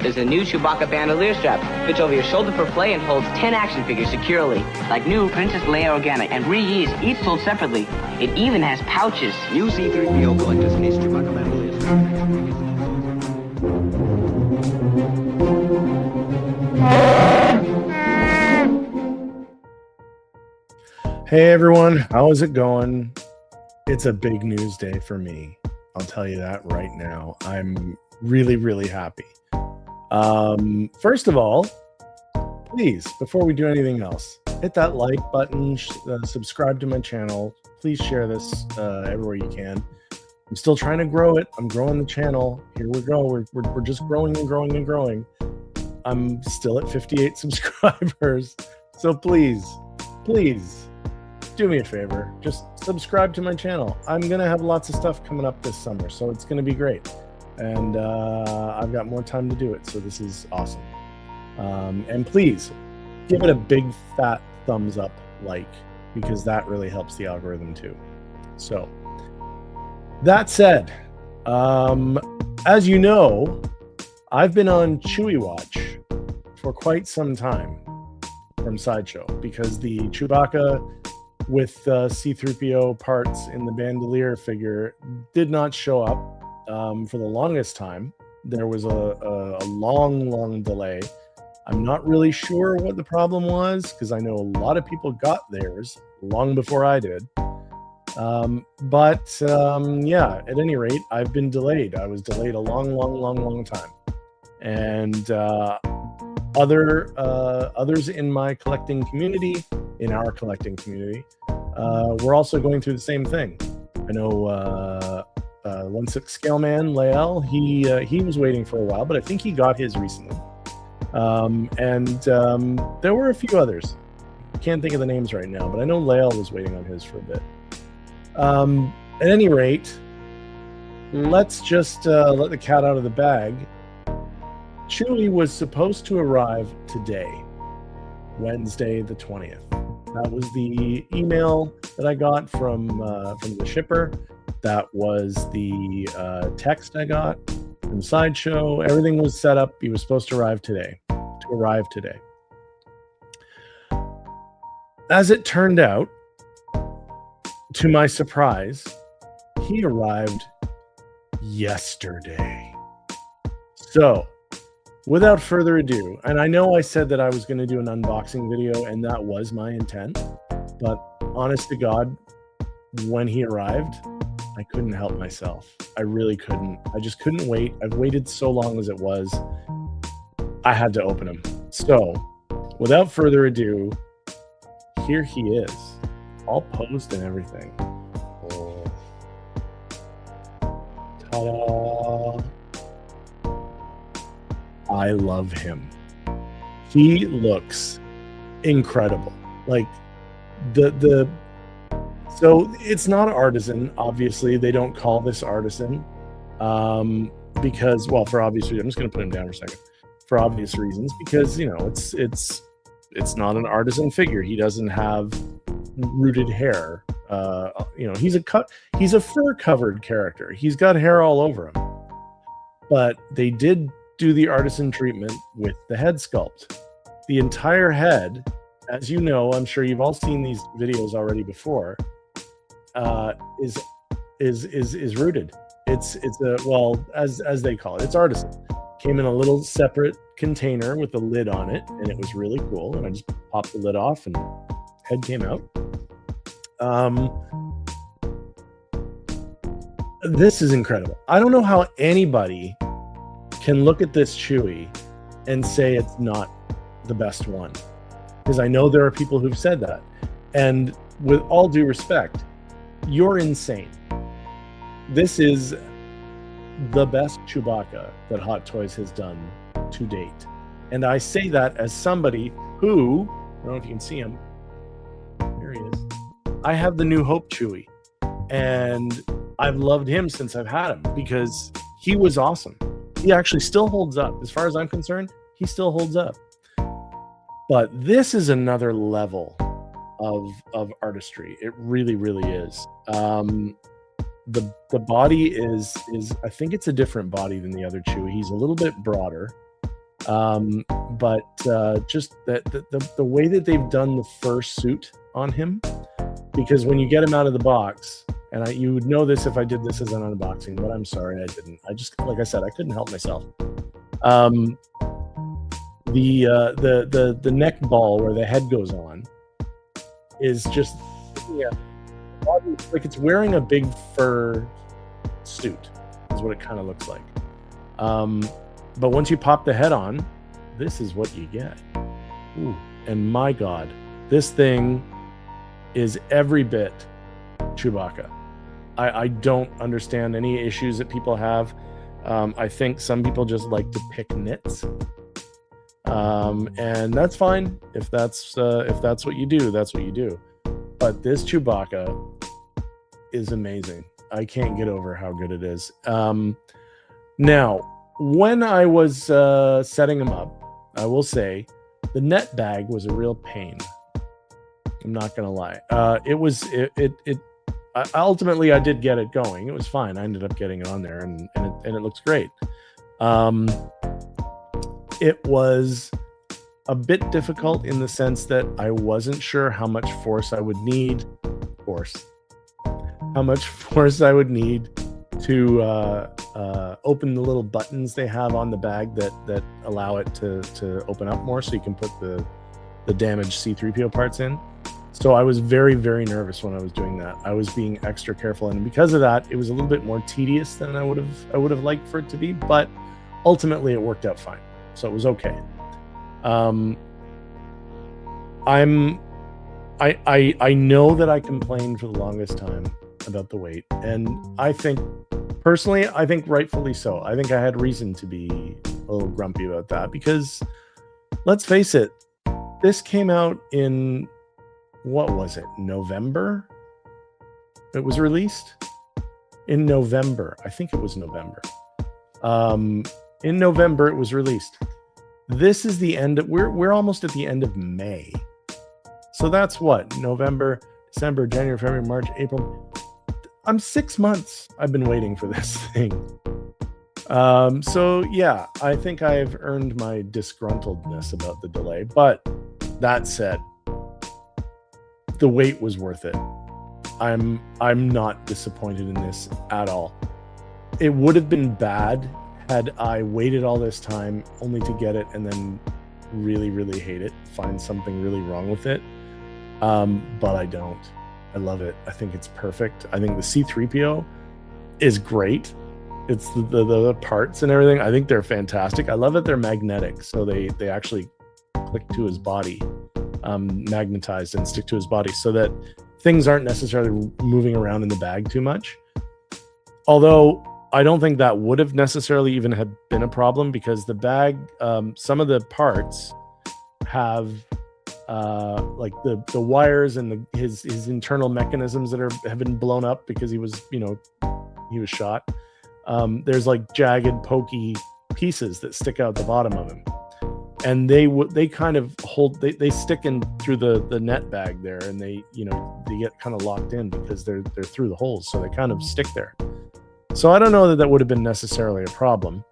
There's a new Chewbacca bandolier strap. Fits over your shoulder for play and holds 10 action figures securely. Like new Princess Leia Organic and Reuse, each sold separately. It even has pouches. New C-3PO collector's case Chewbacca bandolier strap. Hey everyone, how is it going? It's a big news day for me. I'll tell you that right now. I'm really, really happy. First of all, please, before we do anything else, hit that like button, subscribe to my channel. Please share this everywhere you can. I'm still trying to grow it. I'm growing the channel. Here we go. We're just growing and growing and growing. I'm still at 58 subscribers. So please, do me a favor. Just subscribe to my channel. I'm going to have lots of stuff coming up this summer, so it's going to be great. And I've got more time to do it, so this is awesome. And please, give it a big, fat thumbs up like, because that really helps the algorithm too. So, that said, as you know, I've been on ChewieWatch for quite some time from Sideshow, because the Chewbacca with C-3PO parts in the bandolier figure did not show up for the longest time. There was a long delay. I'm not really sure what the problem was, because I know a lot of people got theirs long before I did. Yeah, at any rate, I've been delayed. I was delayed a long time. And others in my collecting community, in our collecting community, we're also going through the same thing. I know 1/6 Scale Man, Lael, he was waiting for a while, but I think he got his recently. There were a few others. I can't think of the names right now, but I know Lael was waiting on his for a bit. At any rate, let's just let the cat out of the bag. Chewie was supposed to arrive today, Wednesday the 20th. That was the email that I got from the shipper. That was the text I got from Sideshow. Everything was set up. He was supposed to arrive today. As it turned out, to my surprise, he arrived yesterday. So, without further ado, and I know I said that I was going to do an unboxing video, and that was my intent, but honest to God, when he arrived, I couldn't help myself. I really couldn't. I just couldn't wait. I've waited so long as it was. I had to open him. So, without further ado, here he is, all posed and everything. Oh. Ta-da! I love him. He looks incredible. Like so it's not artisan. Obviously, they don't call this artisan because, well, for obvious reasons. I'm just going to put him down for a second. For obvious reasons, because it's not an artisan figure. He doesn't have rooted hair. He's a fur covered character. He's got hair all over him. But they did do the artisan treatment with the head sculpt. The entire head, as you know, I'm sure you've all seen these videos already before, is rooted. It's as they call it, it's artisan. Came in a little separate container with a lid on it, and it was really cool. And I just popped the lid off, and head came out. This is incredible. I don't know how anybody can look at this Chewie and say it's not the best one, because I know there are people who've said that, and with all due respect, you're insane. This is the best Chewbacca that Hot Toys has done to date, and I say that as somebody who, I don't know if you can see him, here he is. I have the New Hope Chewie, and I've loved him since I've had him, because he was awesome. He actually still holds up. As far as I'm concerned, he still holds up. But this is another level of artistry. It really, really is. The body is I think it's a different body than the other Chewie. He's a little bit broader. But just the way that they've done the first suit on him, because when you get him out of the box, and you would know this if I did this as an unboxing, but I'm sorry I didn't. I just, like I said, I couldn't help myself. The neck ball where the head goes on is just, yeah, like it's wearing a big fur suit is what it kind of looks like. But once you pop the head on, this is what you get. Ooh, and my God, this thing is every bit Chewbacca. I don't understand any issues that people have. I think some people just like to pick nits, and that's fine. If that's what you do, that's what you do. But this Chewbacca is amazing. I can't get over how good it is. Now, when I was setting them up, I will say the net bag was a real pain. I'm not gonna lie. Ultimately, I did get it going. It was fine. I ended up getting it on there, and it looks great. It was a bit difficult in the sense that I wasn't sure how much force I would need. How much force I would need to open the little buttons they have on the bag that allow it to open up more, so you can put the damaged C-3PO parts in. So I was very, very nervous when I was doing that. I was being extra careful, and because of that, it was a little bit more tedious than I would have liked for it to be. But ultimately, it worked out fine, so it was okay. I know that I complained for the longest time about the weight, and I think rightfully so. I think I had reason to be a little grumpy about that, because let's face it, this came out in, what was it, November? It was released in November. I think it was November. In November it was released. This is the end. We're almost at the end of May. So that's what, November, December, January, February, March, April. I'm 6 months. I've been waiting for this thing. So yeah, I think I've earned my disgruntledness about the delay. But that said, the wait was worth it. I'm not disappointed in this at all. It would have been bad had I waited all this time only to get it and then really, really hate it, find something really wrong with it. But I don't. I love it. I think it's perfect. I think the C-3PO is great. It's the parts and everything. I think they're fantastic. I love that they're magnetic, so they actually click to his body, magnetized and stick to his body, so that things aren't necessarily moving around in the bag too much. Although I don't think that would have necessarily even have been a problem, because the bag, some of the parts have like the wires and his internal mechanisms that have been blown up because he was shot. There's like jagged, pokey pieces that stick out the bottom of him, and they kind of hold, they stick in through the net bag there, and they get kind of locked in because they're through the holes, so they kind of stick there. So I don't know that would have been necessarily a problem.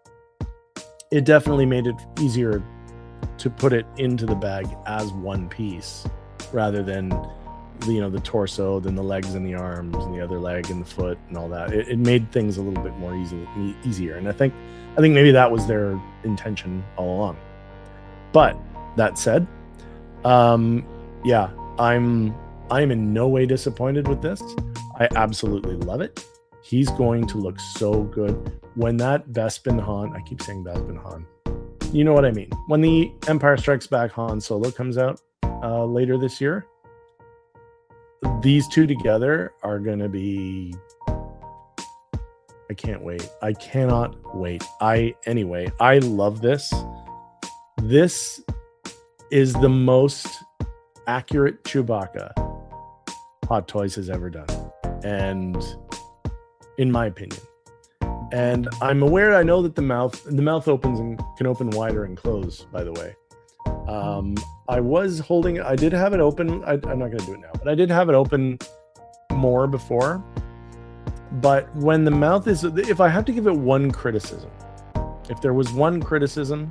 It definitely made it easier to put it into the bag as one piece, rather than the torso, then the legs and the arms and the other leg and the foot and all that. It made things a little bit more easier, and I think maybe that was their intention all along. But that said, yeah, I'm in no way disappointed with this. I absolutely love it. He's going to look so good when that Bespin Han, I keep saying Bespin Han, you know what I mean, when the Empire Strikes Back Han Solo comes out later this year, these two together are going to be, I can't wait. I cannot wait. I love this. This is the most accurate Chewbacca Hot Toys has ever done, and in my opinion. And I'm aware, I know that the mouth opens and can open wider and close, by the way. I did have it open. I'm not going to do it now, but I did have it open more before. But when the mouth is, if I have to give it one criticism, if there was one criticism,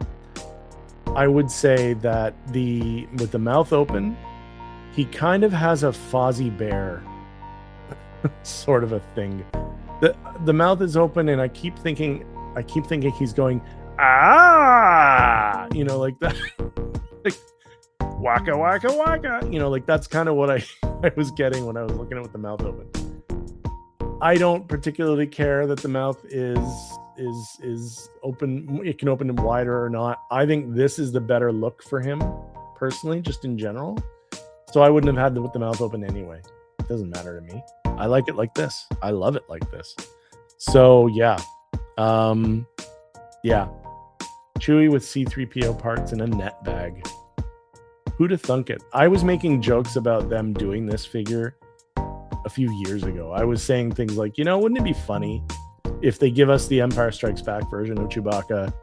I would say that with the mouth open, he kind of has a Fozzie Bear sort of a thing. The mouth is open, and I keep thinking he's going, ah, like that, like waka waka waka, like that's kind of what I was getting when I was looking at with the mouth open. I don't particularly care that the mouth is open. It can open wider or not. I think this is the better look for him personally, just in general. So I wouldn't have had with the mouth open anyway. It doesn't matter to me. I like it like this. I love it like this. So yeah. Yeah. Chewie with C-3PO parts in a net bag. Who'd have thunk it? I was making jokes about them doing this figure a few years ago. I was saying things like, wouldn't it be funny if they give us the Empire Strikes Back version of Chewbacca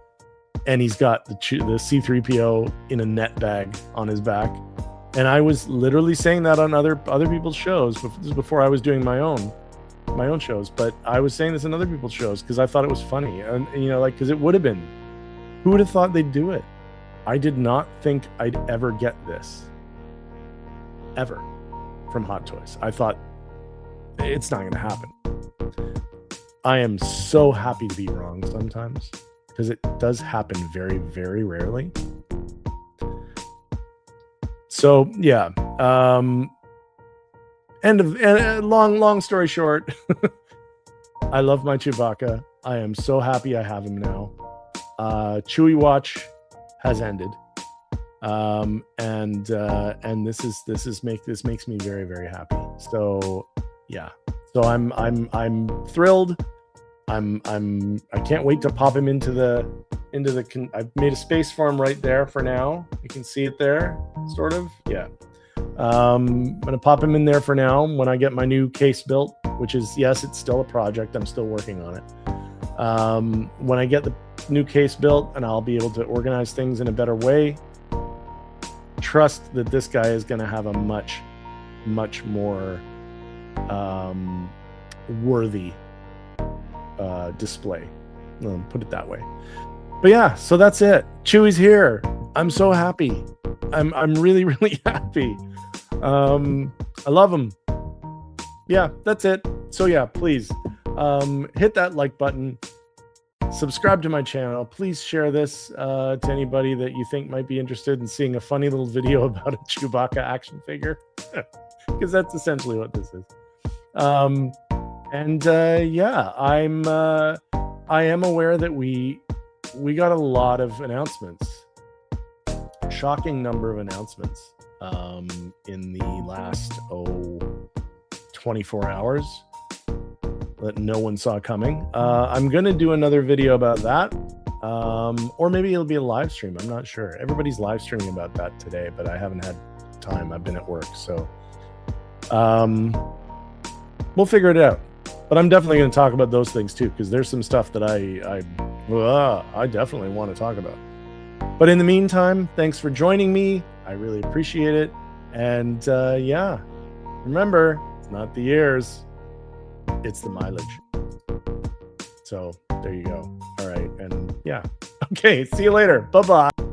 and he's got the C-3PO in a net bag on his back? And I was literally saying that on other people's shows. This is before I was doing my own shows, but I was saying this in other people's shows because I thought it was funny, and because it would have been. Who would have thought they'd do it? I did not think I'd ever get this, ever, from Hot Toys. I thought it's not going to happen. I am so happy to be wrong sometimes because it does happen very, very rarely. So yeah, long story short, I love my Chewbacca. I am so happy I have him now. ChewieWatch has ended, and this makes me very, very happy. So yeah, so I'm thrilled. I can't wait to pop him into the I've made a space for him right there for now. You can see it there, sort of. Yeah. I'm going to pop him in there for now when I get my new case built, which is, yes, it's still a project. I'm still working on it. When I get the new case built and I'll be able to organize things in a better way, trust that this guy is going to have a much, much more worthy display. Put it that way. But yeah, so that's it. Chewie's here. I'm so happy. I'm really, really happy. I love him. Yeah, that's it. So yeah, please hit that like button. Subscribe to my channel. Please share this to anybody that you think might be interested in seeing a funny little video about a Chewbacca action figure, because that's essentially what this is. Yeah, I am aware that we got a lot of announcements, shocking number of announcements in the last 24 hours that no one saw coming. I'm gonna do another video about that, or maybe it'll be a live stream. I'm not sure. Everybody's live streaming about that today, but I haven't had time. I've been at work, so we'll figure it out. But I'm definitely going to talk about those things too, because there's some stuff that I definitely want to talk about. But in the meantime, thanks for joining me. I really appreciate it. And yeah, remember, it's not the years, it's the mileage. So there you go. All right. And yeah. Okay. See you later. Bye-bye.